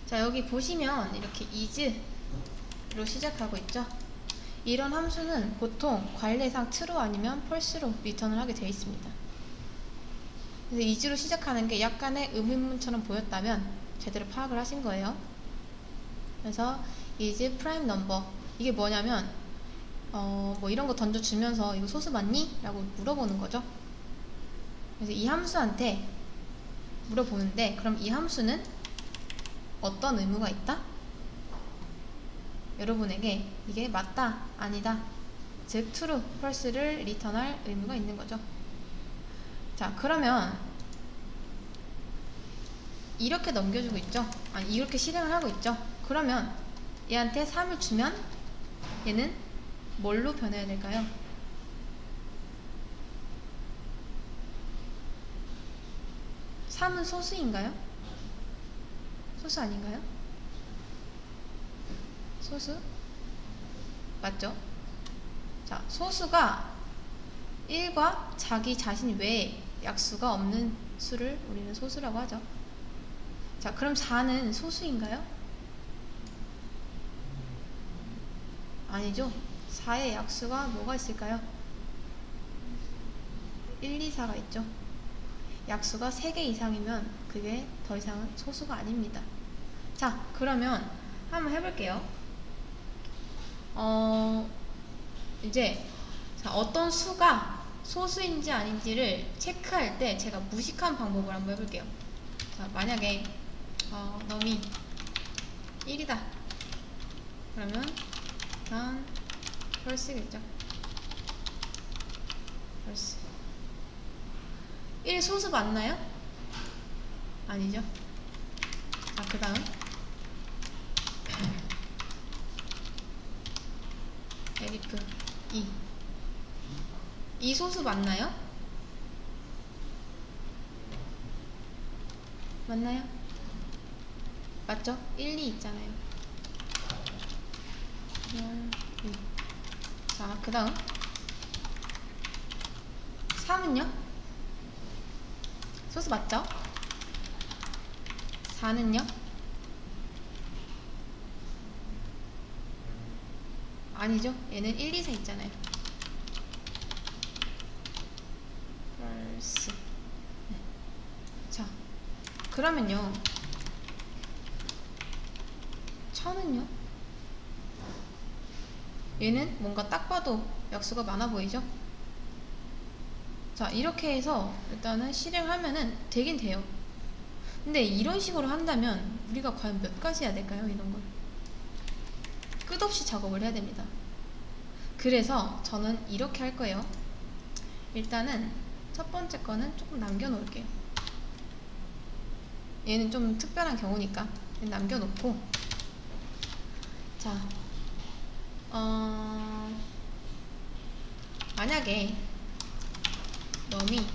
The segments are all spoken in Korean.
자, 여기 보시면 이렇게 is로 시작하고 있죠. 이런 함수는 보통 관례상 true 아니면 false로 리턴을 하게 되어 있습니다. 그래서 is로 시작하는 게 약간의 의문문처럼 보였다면 제대로 파악을 하신 거예요. 그래서 is prime number, 이게 뭐냐면 뭐 이런 거 던져주면서 이거 소수 맞니? 라고 물어보는 거죠. 그래서 이 함수한테 물어보는데, 그럼 이 함수는 어떤 의무가 있다? 여러분에게 이게 맞다, 아니다, 즉 true, false를 리턴할 의무가 있는 거죠. 자, 그러면 이렇게 넘겨주고 있죠. 아니, 이렇게 실행을 하고 있죠. 그러면 얘한테 3을 주면 얘는 뭘로 변해야 될까요? (3은) 소수인가요? 소수 아닌가요? 소수? 맞죠? 자, 소수가 1과 자기 자신 외에 약수가 없는 수를 우리는 소수라고 하죠. 자, 그럼 4는 소수인가요? 아니죠. 4의 약수가 뭐가 있을까요? 1, 2, 4가 있죠. 약수가 3개 이상이면 그게 더 이상은 소수가 아닙니다. 자, 그러면 한번 해볼게요. 이제 자, 어떤 수가 소수인지 아닌지를 체크할 때 제가 무식한 방법을 한번 해볼게요. 자, 만약에 놈이 1이다 그러면 난 false겠죠. false. 1 소수 맞나요? 아니죠. 자, 그 다음 elif 2 소수 맞나요? 맞나요? 맞죠? 1, 2 있잖아요. 자, 그 다음 3은요? 소수 맞죠? 4는요? 아니죠. 얘는 1, 2, 4 있잖아요. false. 네. 자, 그러면요 1000은요? 얘는 뭔가 딱 봐도 약수가 많아 보이죠? 자, 이렇게 해서 일단은 실행하면은 되긴 돼요. 근데 이런 식으로 한다면 우리가 과연 몇 가지 해야 될까요? 이런 걸 끝없이 작업을 해야 됩니다. 그래서 저는 이렇게 할 거예요. 일단은 첫 번째 거는 조금 남겨놓을게요. 얘는 좀 특별한 경우니까 남겨놓고, 자, 만약에 놈이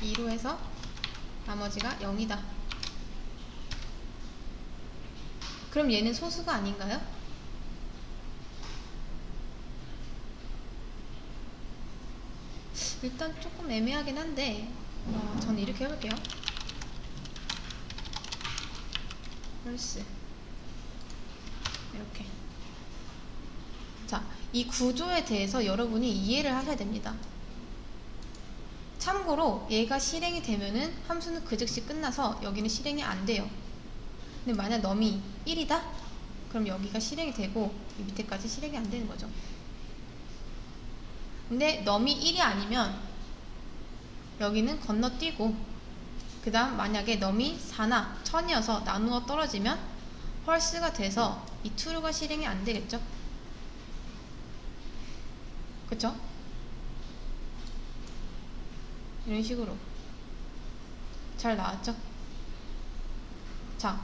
2로 해서 나머지가 0이다 그럼 얘는 소수가 아닌가요? 일단 조금 애매하긴 한데 저는 이렇게 해볼게요. false. 이렇게. 자, 이 구조에 대해서 여러분이 이해를 하셔야 됩니다. 참고로 얘가 실행이 되면은 함수는 그 즉시 끝나서 여기는 실행이 안 돼요. 근데 만약 놈이 1이다? 그럼 여기가 실행이 되고 이 밑에까지 실행이 안 되는 거죠. 근데 놈이 1이 아니면 여기는 건너뛰고, 그 다음 만약에 놈이 4나 1000이어서 나누어 떨어지면 false가 돼서 이 true가 실행이 안 되겠죠. 그쵸? 이런 식으로 잘 나왔죠? 자,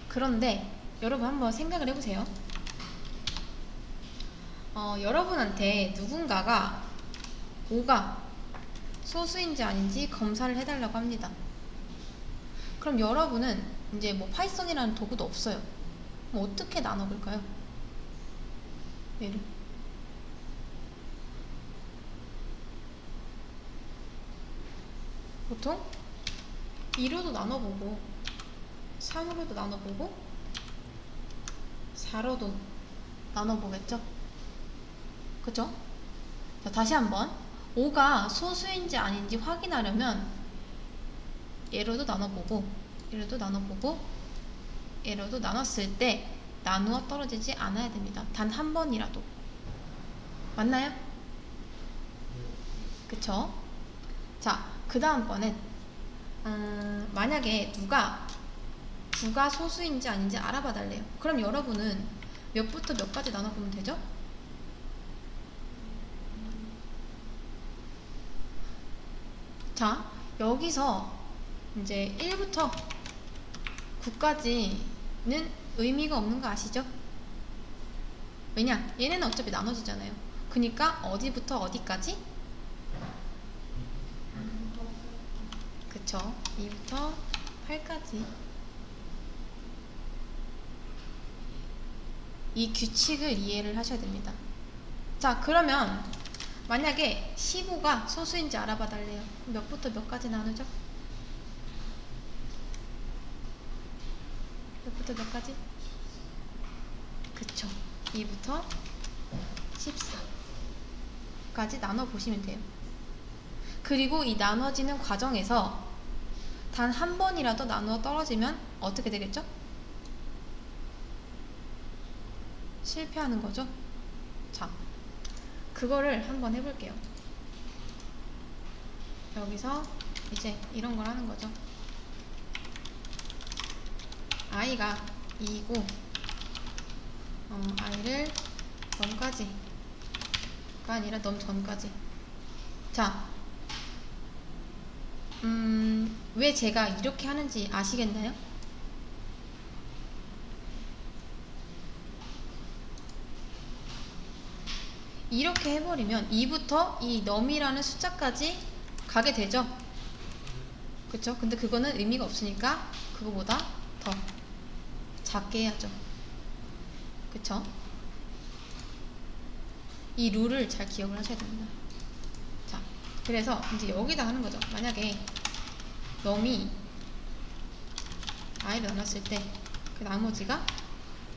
그런데 여러분 한번 생각을 해보세요. 여러분한테 누군가가 5가 소수인지 아닌지 검사를 해달라고 합니다. 그럼 여러분은 이제 뭐 파이썬이라는 도구도 없어요. 뭐 어떻게 나눠볼까요? 얘를 보통 2로도 나눠보고 3으로도 나눠보고 4로도 나눠보겠죠? 그쵸? 자, 다시 한번 5가 소수인지 아닌지 확인하려면 얘로도 나눠보고 얘로도 나눠보고 얘로도 나눴을 때 나누어 떨어지지 않아야 됩니다. 단 한 번이라도. 맞나요? 그쵸? 자, 그 다음번엔 만약에 누가 9가 소수인지 아닌지 알아봐 달래요. 그럼 여러분은 몇부터 몇까지 나눠보면 되죠? 자, 여기서 이제 1부터 9까지는 의미가 없는 거 아시죠? 왜냐? 얘네는 어차피 나눠지잖아요. 그니까 어디부터 어디까지? 그쵸? 2부터 8까지. 이 규칙을 이해를 하셔야 됩니다. 자, 그러면 만약에 15가 소수인지 알아봐 달래요. 몇부터 몇까지 나누죠? 몇부터 몇까지? 그쵸. 2부터 14까지 나눠보시면 돼요. 그리고 이 나눠지는 과정에서 단 한 번이라도 나누어 떨어지면 어떻게 되겠죠? 실패하는 거죠. 자, 그거를 한번 해볼게요. 여기서 이제 이런 걸 하는 거죠. i가 2이고 i를 넘까지가 아니라 넘 전까지. 자, 왜 제가 이렇게 하는지 아시겠나요? 이렇게 해버리면 2부터 이 넘이라는 숫자까지 가게 되죠. 그쵸? 근데 그거는 의미가 없으니까 그거보다 더 작게 해야죠. 그쵸? 이 룰을 잘 기억을 하셔야 됩니다. 자, 그래서 이제 여기다 하는 거죠. 만약에 넘이 i를 나눴을 때 그 나머지가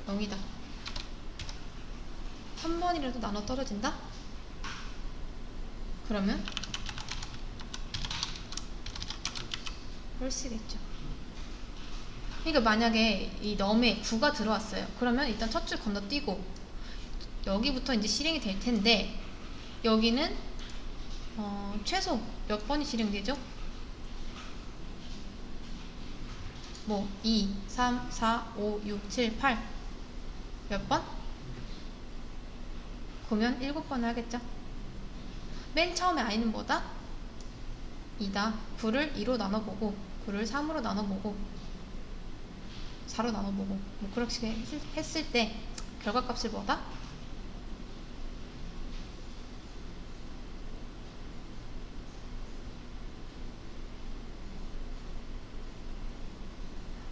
0이다. 한 번이라도 나눠 떨어진다? 그러면 홀수겠죠. 그러니까 만약에 이 넘에 9가 들어왔어요. 그러면 일단 첫 줄 건너뛰고 여기부터 이제 실행이 될 텐데 여기는 최소 몇 번이 실행되죠? 뭐 2, 3, 4, 5, 6, 7, 8 몇 번? 그러면 7번을 하겠죠? 맨 처음에 i는 뭐다? 2다. 9를 2로 나눠보고 9를 3으로 나눠보고 4로 나눠보고 뭐 그렇게 했을 때 결과값을 뭐다?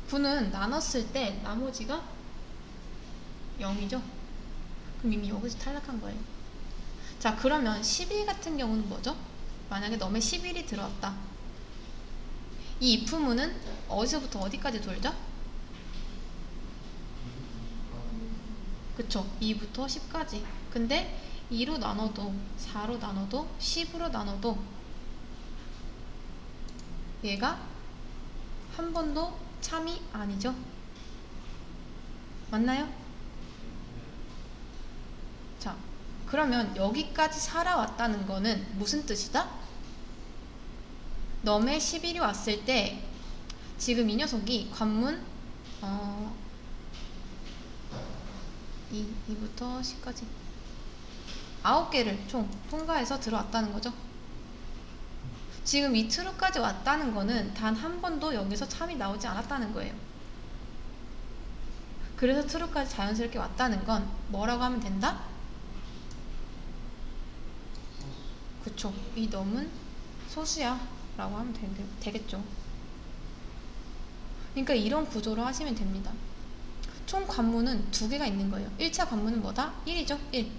구는 나눴을 때 나머지가 0이죠? 그럼 이미 여기서 탈락한 거예요. 자, 그러면 11 같은 경우는 뭐죠? 만약에 넘에 11이 들어왔다. 이 if문은 어디서부터 어디까지 돌죠? 그쵸? 2부터 10까지. 근데 2로 나눠도 4로 나눠도 10으로 나눠도 얘가 한 번도 참이 아니죠? 맞나요? 자, 그러면 여기까지 살아왔다는 거는 무슨 뜻이다? 넘에 11이 왔을 때 지금 이 녀석이 관문 2부터 10까지 9개를 총 통과해서 들어왔다는 거죠. 지금 이 true까지 왔다는 거는 단 한 번도 여기서 참이 나오지 않았다는 거예요. 그래서 true까지 자연스럽게 왔다는 건 뭐라고 하면 된다? 그쵸. 이 넘은 소수야 라고 하면 되겠죠. 그러니까 이런 구조로 하시면 됩니다. 총 관문은 2개가 있는 거예요. 1차 관문은 뭐다? 1이죠. 1.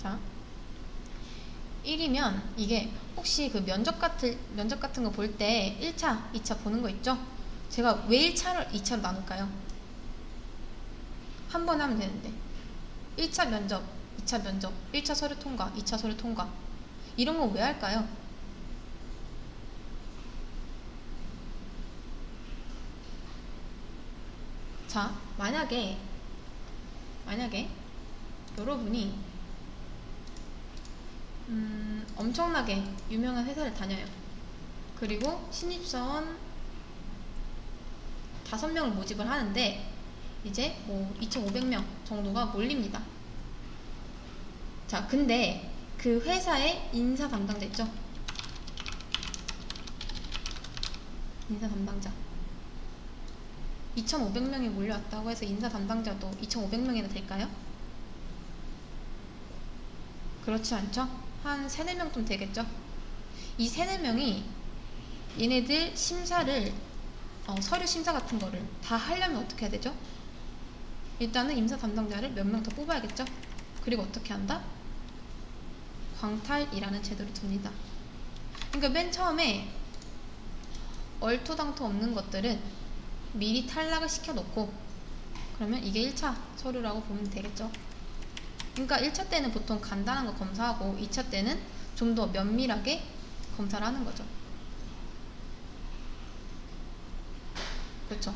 자, 1이면 이게 혹시 그 면접 같은 거 볼 때 1차, 2차 보는 거 있죠? 제가 왜 1차를 2차로 나눌까요? 한 번 하면 되는데 1차 면접, 2차 면접, 1차 서류 통과, 2차 서류 통과 이런 건 왜 할까요? 자, 만약에 여러분이 엄청나게 유명한 회사를 다녀요. 그리고 신입사원 5명을 모집을 하는데 이제 뭐 2,500명 정도가 몰립니다. 자, 근데 그 회사의 인사 담당자 있죠? 인사 담당자 2,500명이 몰려왔다고 해서 인사 담당자도 2,500명이나 될까요? 그렇지 않죠? 한 3, 4명 좀 되겠죠? 이 3, 4명이 얘네들 심사를 서류 심사 같은 거를 다 하려면 어떻게 해야 되죠? 일단은 인사 담당자를 몇 명 더 뽑아야겠죠? 그리고 어떻게 한다? 광탈이라는 제도를 둡니다. 그러니까 맨 처음에 얼토당토 없는 것들은 미리 탈락을 시켜놓고 그러면 이게 1차 서류라고 보면 되겠죠. 그러니까 1차 때는 보통 간단한 거 검사하고 2차 때는 좀 더 면밀하게 검사를 하는 거죠. 그렇죠.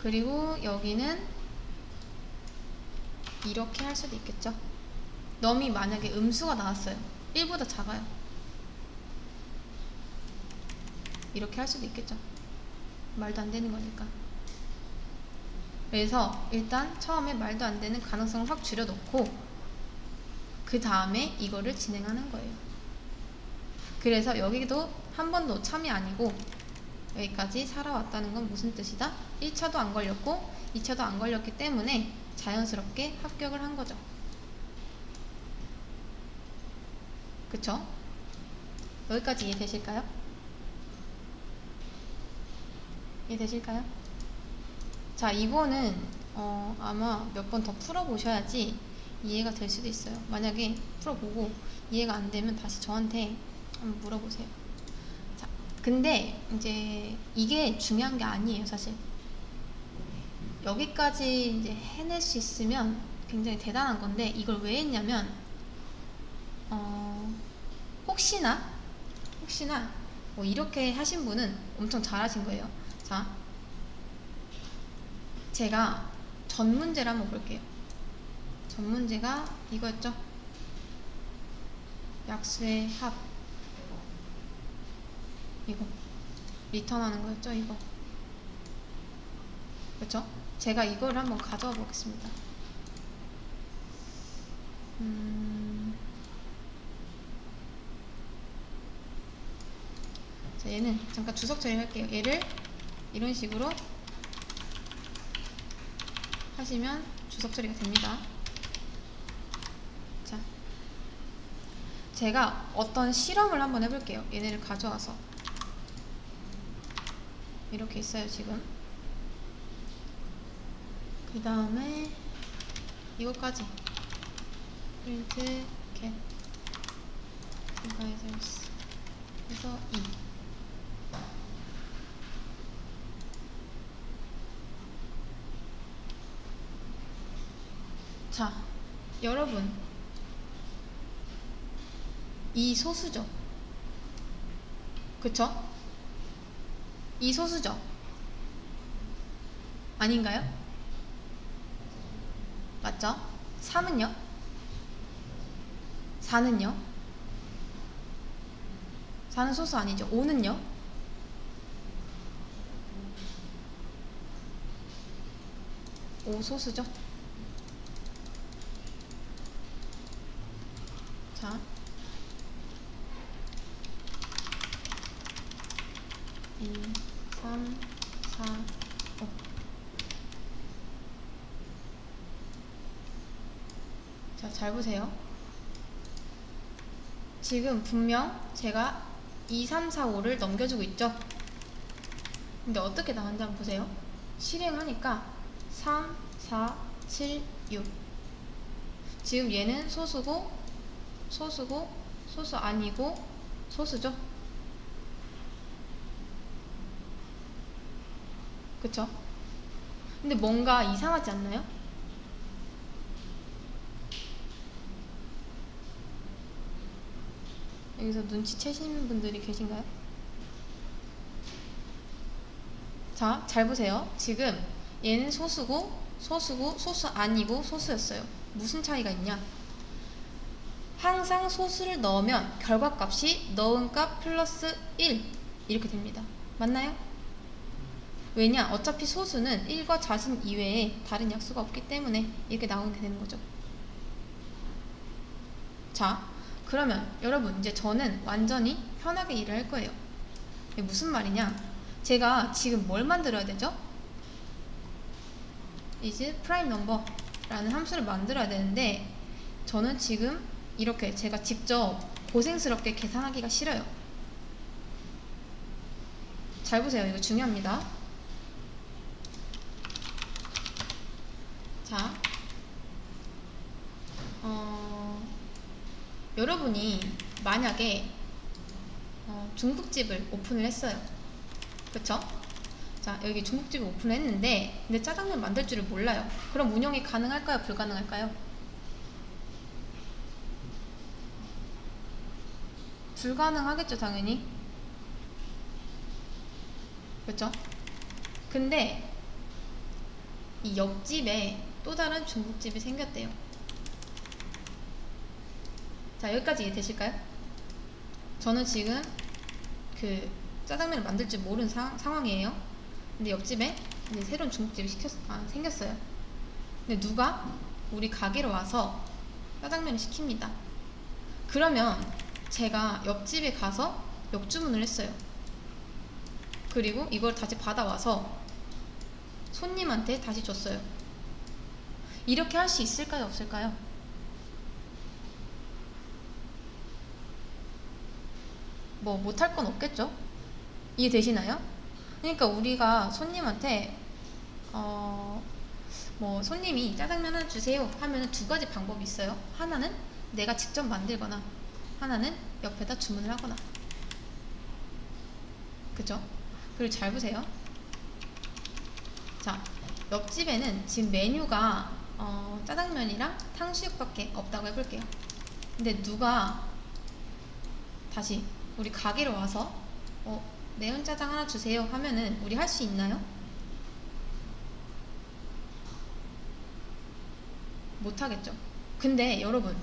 그리고 여기는 이렇게 할 수도 있겠죠. 넘이 만약에 음수가 나왔어요. 1보다 작아요. 이렇게 할 수도 있겠죠. 말도 안 되는 거니까. 그래서 일단 처음에 말도 안 되는 가능성을 확 줄여놓고 그 다음에 이거를 진행하는 거예요. 그래서 여기도 한 번도 참이 아니고 여기까지 살아왔다는 건 무슨 뜻이다? 1차도 안 걸렸고 2차도 안 걸렸기 때문에 자연스럽게 합격을 한 거죠. 그쵸? 여기까지 이해되실까요? 이해되실까요? 자, 이거는 아마 몇 번 더 풀어보셔야지 이해가 될 수도 있어요. 만약에 풀어보고 이해가 안 되면 다시 저한테 한번 물어보세요. 자, 근데 이제 이게 중요한 게 아니에요, 사실. 여기까지 이제 해낼 수 있으면 굉장히 대단한 건데 이걸 왜 했냐면 혹시나 뭐 이렇게 하신 분은 엄청 잘하신 거예요. 자, 제가 전 문제를 한번 볼게요. 전 문제가 이거였죠? 약수의 합 이거 리턴하는 거였죠? 이거 그렇죠? 제가 이걸 한번 가져와 보겠습니다. 자, 얘는 잠깐 주석 처리할게요. 얘를 이런 식으로 하시면 주석 처리가 됩니다. 자, 제가 어떤 실험을 한번 해볼게요. 얘네를 가져와서 이렇게 있어요, 지금. 그 다음에 이것까지 print get supervisors 해서 2. 자, 여러분, 이 소수죠? 그쵸? 이 소수죠? 아닌가요? 맞죠? 3은요? 4는요? 4는 소수 아니죠? 5는요? 5 소수죠? 자, 2, 3, 4, 5. 자, 잘 보세요. 지금 분명 제가 2, 3, 4, 5를 넘겨주고 있죠? 근데 어떻게 나왔는지 한번 보세요. 실행하니까 3, 4, 7, 6. 지금 얘는 소수고 소수고 소수 아니고 소수죠. 그쵸? 근데 뭔가 이상하지 않나요? 여기서 눈치채시는 분들이 계신가요? 자, 잘 보세요. 지금 얘는 소수고 소수고 소수 아니고 소수였어요. 무슨 차이가 있냐? 항상 소수를 넣으면 결과값이 넣은 값 플러스 1 이렇게 됩니다. 맞나요? 왜냐? 어차피 소수는 1과 자신 이외에 다른 약수가 없기 때문에 이렇게 나오게 되는 거죠. 자, 그러면 여러분 이제 저는 완전히 편하게 일을 할 거예요. 이게 무슨 말이냐? 제가 지금 뭘 만들어야 되죠? is prime number 라는 함수를 만들어야 되는데 저는 지금 이렇게 제가 직접 고생스럽게 계산하기가 싫어요. 잘 보세요. 이거 중요합니다. 자, 여러분이 만약에 중국집을 오픈을 했어요. 그쵸? 자, 여기 중국집을 오픈을 했는데 근데 짜장면 만들 줄을 몰라요. 그럼 운영이 가능할까요? 불가능할까요? 불가능하겠죠, 당연히. 그쵸? 근데 이 옆집에 또 다른 중국집이 생겼대요. 자, 여기까지 이해되실까요? 저는 지금 그 짜장면을 만들 줄 모르는 상황이에요. 근데 옆집에 이제 새로운 중국집이 생겼어요. 근데 누가 우리 가게로 와서 짜장면을 시킵니다. 그러면 제가 옆집에 가서 역주문을 했어요. 그리고 이걸 다시 받아와서 손님한테 다시 줬어요. 이렇게 할 수 있을까요? 없을까요? 뭐 못할 건 없겠죠? 이해되시나요? 그러니까 우리가 손님한테 뭐 손님이 짜장면 하나 주세요 하면 두 가지 방법이 있어요. 하나는 내가 직접 만들거나 하나는 옆에다 주문을 하거나. 그죠? 그리고 잘 보세요. 자, 옆집에는 지금 메뉴가 짜장면이랑 탕수육밖에 없다고 해볼게요. 근데 누가 다시 우리 가게로 와서 매운 짜장 하나 주세요 하면은 우리 할 수 있나요? 못하겠죠. 근데 여러분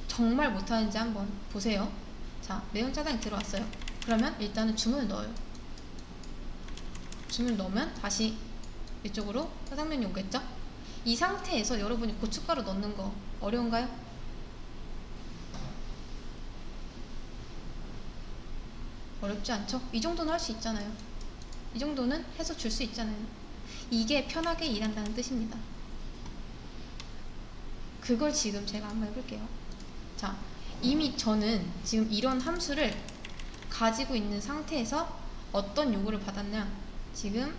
정말 못하는지 한번 보세요. 자, 매운 짜장이 들어왔어요. 그러면 일단은 주문을 넣어요. 주문을 넣으면 다시 이쪽으로 짜장면이 오겠죠? 이 상태에서 여러분이 고춧가루 넣는 거 어려운가요? 어렵지 않죠? 이 정도는 할 수 있잖아요. 이 정도는 해서 줄 수 있잖아요. 이게 편하게 일한다는 뜻입니다. 그걸 지금 제가 한번 해볼게요. 자, 이미 저는 지금 이런 함수를 가지고 있는 상태에서 어떤 요구를 받았냐? 지금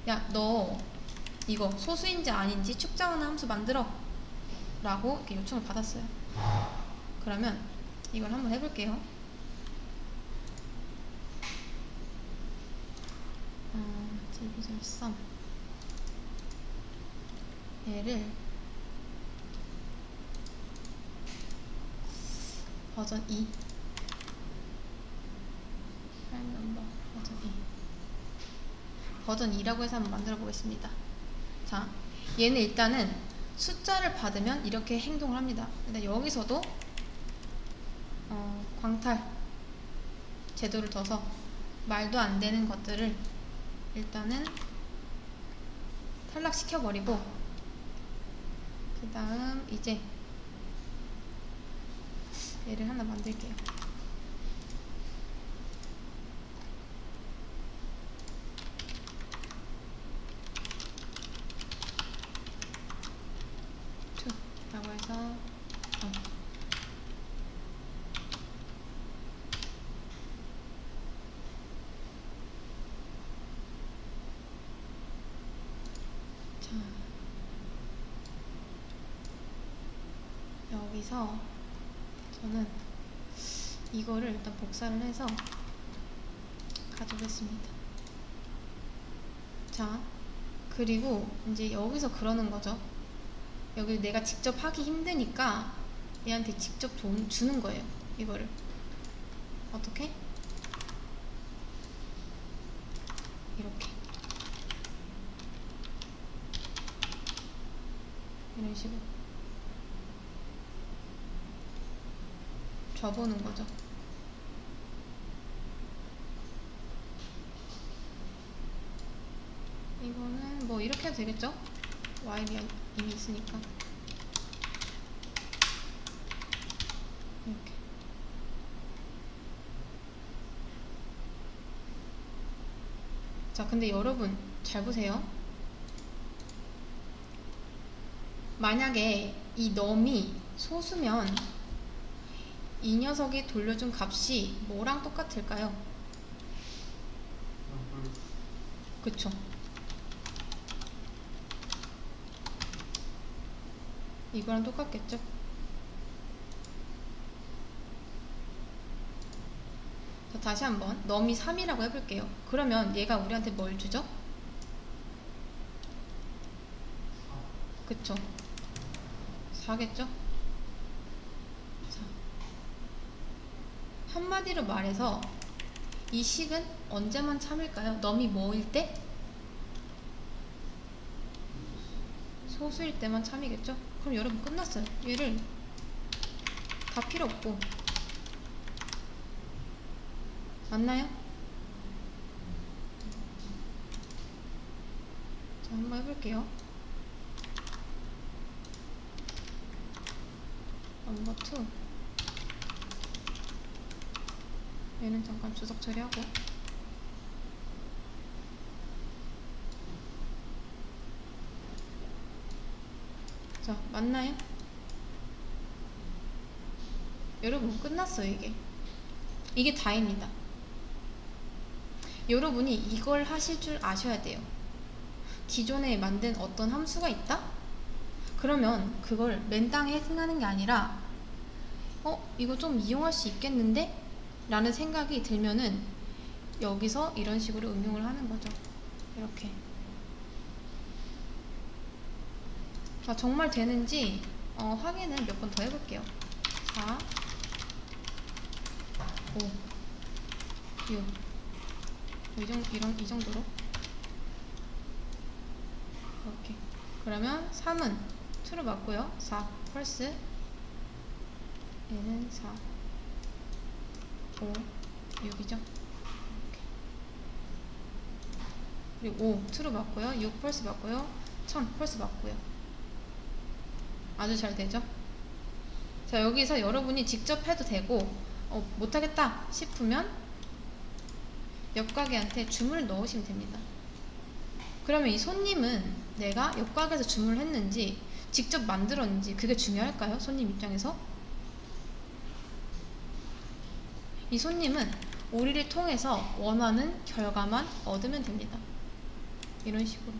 야, 너 이거 소수인지 아닌지 측정하는 함수 만들어 라고 이렇게 요청을 받았어요. 그러면 이걸 한번 해볼게요. 디비전 sum 얘를 버전 2 프라임 넘버 버전 2 버전 2라고 해서 한번 만들어 보겠습니다. 자, 얘는 일단은 숫자를 받으면 이렇게 행동을 합니다. 근데 여기서도 광탈 제도를 둬서 말도 안 되는 것들을 일단은 탈락시켜버리고 그 다음 이제 얘를 하나 만들게요. 라고 해서 그래서 저는 이거를 일단 복사를 해서 가져오겠습니다. 자, 그리고 이제 여기서 그러는 거죠. 여기 내가 직접 하기 힘드니까 얘한테 직접 돈 주는 거예요. 이거를 어떻게? 이렇게 이런 식으로 줘보는 거죠. 이거는 뭐 이렇게 해도 되겠죠? Y이 이미 있으니까 이렇게. 자, 근데 여러분 잘 보세요. 만약에 이 넘이 소수면 이 녀석이 돌려준 값이 뭐랑 똑같을까요? 그쵸? 이거랑 똑같겠죠? 자, 다시 한번 넘이 3이라고 해볼게요. 그러면 얘가 우리한테 뭘 주죠? 그쵸? 4겠죠? 자, 한마디로 말해서 이 식은 언제만 참일까요? 넘이 뭐일 때? 소수일 때만 참이겠죠? 그럼 여러분 끝났어요. 얘를 다 필요 없고. 맞나요? 자, 한번 해볼게요. 넘버 2. 얘는 잠깐 주석 처리하고. 자, 맞나요? 여러분 끝났어요. 이게 다입니다. 여러분이 이걸 하실 줄 아셔야 돼요. 기존에 만든 어떤 함수가 있다? 그러면 그걸 맨땅에 해석하는 게 아니라 이거 좀 이용할 수 있겠는데? 라는 생각이 들면은 여기서 이런 식으로 응용을 하는 거죠. 이렇게. 자, 정말 되는지 확인을 몇 번 더 해볼게요. 4, 5, 6. 이 정도로. 이렇게. 그러면 3은 true로 맞고요. 4 펄스. 얘는 4, 5, 6이죠. 그리고 5 true로 맞고요. 6 펄스 맞고요. 1000 펄스 맞고요. 아주 잘 되죠? 자, 여기서 여러분이 직접 해도 되고 못하겠다 싶으면 옆가게한테 주문을 넣으시면 됩니다. 그러면 이 손님은 내가 옆가게에서 주문을 했는지 직접 만들었는지 그게 중요할까요? 손님 입장에서? 이 손님은 우리를 통해서 원하는 결과만 얻으면 됩니다. 이런 식으로.